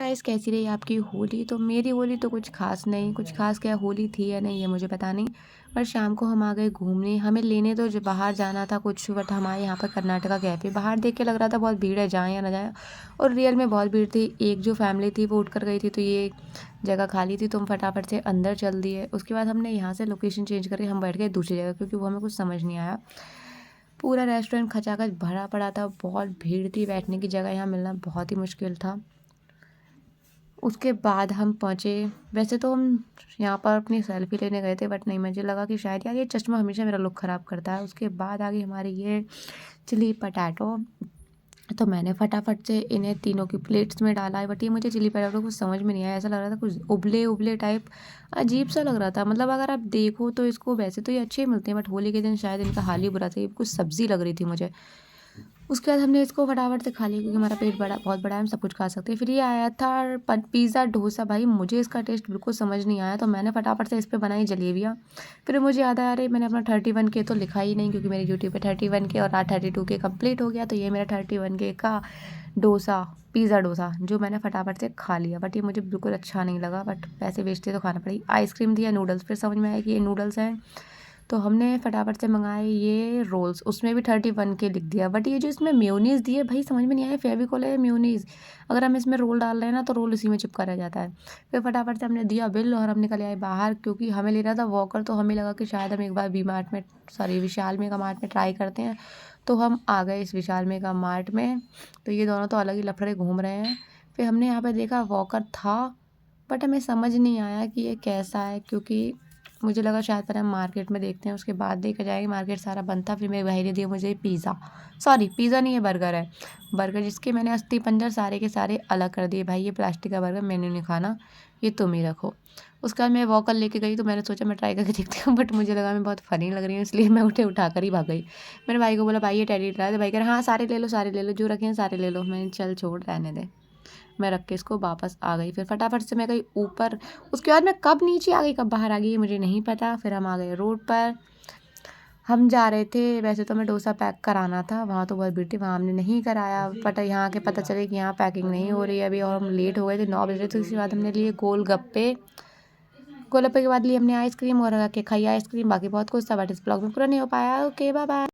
Guys कैसी रही आपकी होली। तो मेरी होली तो कुछ खास नहीं, कुछ खास क्या होली थी या नहीं ये मुझे पता नहीं। पर शाम को हम आ गए घूमने, हमें लेने तो जो बाहर जाना था कुछ, बट हमारे यहाँ पर कर्नाटका कैफ़े बाहर देख के लग रहा था बहुत भीड़ है, जाएँ या ना जाएँ। और रियल में बहुत भीड़ थी। एक जो फैमिली थी वो उठ कर गई थी, तो ये जगह खाली थी तो हम फटाफट से अंदर चल दिए। उसके बाद हमने यहाँ से लोकेशन चेंज करके हम बैठ गए दूसरी जगह, क्योंकि वो हमें कुछ समझ नहीं आया। पूरा रेस्टोरेंट खचाखच भरा पड़ा था, बहुत भीड़ थी, बैठने की जगह यहाँ मिलना बहुत ही मुश्किल था। उसके बाद हम पहुँचे। वैसे तो हम यहाँ पर अपनी सेल्फ़ी लेने गए थे, बट नहीं, मुझे लगा कि शायद यार ये चश्मा हमेशा मेरा लुक ख़राब करता है। उसके बाद आ गई हमारी ये चिली पटैटो। तो मैंने फटाफट से इन्हें तीनों की प्लेट्स में डाला, बट ये मुझे चिली पटैटो कुछ समझ में नहीं आया। ऐसा लग रहा था कुछ उबले-उबले टाइप, अजीब-सा लग रहा था। मतलब अगर आप देखो तो इसको वैसे तो ये अच्छे ही मिलते हैं, बट होली के दिन शायद इनका हाल ही बुरा था। ये कुछ सब्ज़ी लग रही थी मुझे। उसके बाद हमने इसको फटाफट से खा लिया, क्योंकि हमारा पेट बहुत बड़ा है, हम सब कुछ खा सकते हैं। फिर ये आया था पिज़्ज़ा डोसा। भाई मुझे इसका टेस्ट बिल्कुल समझ नहीं आया, तो मैंने फटाफट से इस पे बनाई जलेबियाँ। फिर मुझे याद आया, अरे मैंने अपना 31 के तो लिखा ही नहीं, क्योंकि मेरे यूट्यूब पे 31 के और आज 32 के कंप्लीट हो गया। तो ये मेरा 31 के का डोसा, पिज़्ज़ा डोसा, जो मैंने फटाफट से खा लिया। बट ये मुझे बिल्कुल अच्छा नहीं लगा, बट पैसे वेस्ट थे तो खाना पड़ी। आइसक्रीम थी या नूडल्स, फिर समझ में आया कि ये नूडल्स हैं। तो हमने फटाफट से मंगाए ये रोल्स, उसमें भी 31 के लिख दिया। बट ये जो इसमें मेयोनीज़ दी है, भाई समझ में नहीं आया, फेविकोल है या मेयोनीज़। अगर हम इसमें रोल डाल रहे हैं ना, तो रोल उसी में चिपका रह जाता है। फिर फटाफट से हमने दिया बिल और हम निकल आए बाहर, क्योंकि हमें लेना था वॉकर। तो हमें लगा कि शायद हम एक बार वी मार्ट में, सॉरी विशाल मेगा मार्ट में ट्राई करते हैं। तो हम आ गए इस विशाल मेगा मार्ट में। तो ये दोनों तो अलग ही लफड़े घूम रहे हैं। फिर हमने यहाँ पे देखा वॉकर था, बट हमें समझ नहीं आया कि ये कैसा है, क्योंकि मुझे लगा शायद पहले हम मार्केट में देखते हैं, उसके बाद देखा जाएगा। मार्केट सारा बंद था। फिर मेरे भाई ने दिया मुझे पिज़्ज़ा, सॉरी पिज़्ज़ा नहीं, ये बर्गर है। बर्गर जिसके मैंने अस्थि पंजर सारे के सारे अलग कर दिए। भाई ये प्लास्टिक का बर्गर मैंने नहीं खाना, ये तुम ही रखो। उसके बाद मैं वॉकर लेके गई, तो मैंने सोचा मैं ट्राई करके देखती हूँ, बट मुझे लगा मैं बहुत फ़नी लग रही हूँ, इसलिए मैं उठा कर ही भाग गई। मैंने भाई को बोला, भाई ये टेडी ट्राई। तो भाई कह रहे हाँ सारे ले लो, जो रखे हैं सारे ले लो। मैंने चल छोड़, रहने दे। मैं रख के इसको वापस आ गई। फिर फटाफट से मैं गई ऊपर। उसके बाद मैं कब नीचे आ गई, कब बाहर आ गई, मुझे नहीं पता। फिर हम आ गए रोड पर। हम जा रहे थे, वैसे तो हमें डोसा पैक कराना था, वहाँ तो बहुत भीड़ थी, वहाँ हमने नहीं कराया। बट यहाँ आके पता चले कि यहाँ पैकिंग नहीं हो रही है अभी, और हम लेट हो गए थे, 9 बजे। तो इसके बाद हमने लिए गोलगप्पे। गोलगप्पे के बाद लिए हमने आइसक्रीम, और के खाई आइसक्रीम। बाकी बहुत कुछ था, बट इस ब्लॉग में पूरा नहीं हो पाया। Okay bye bye.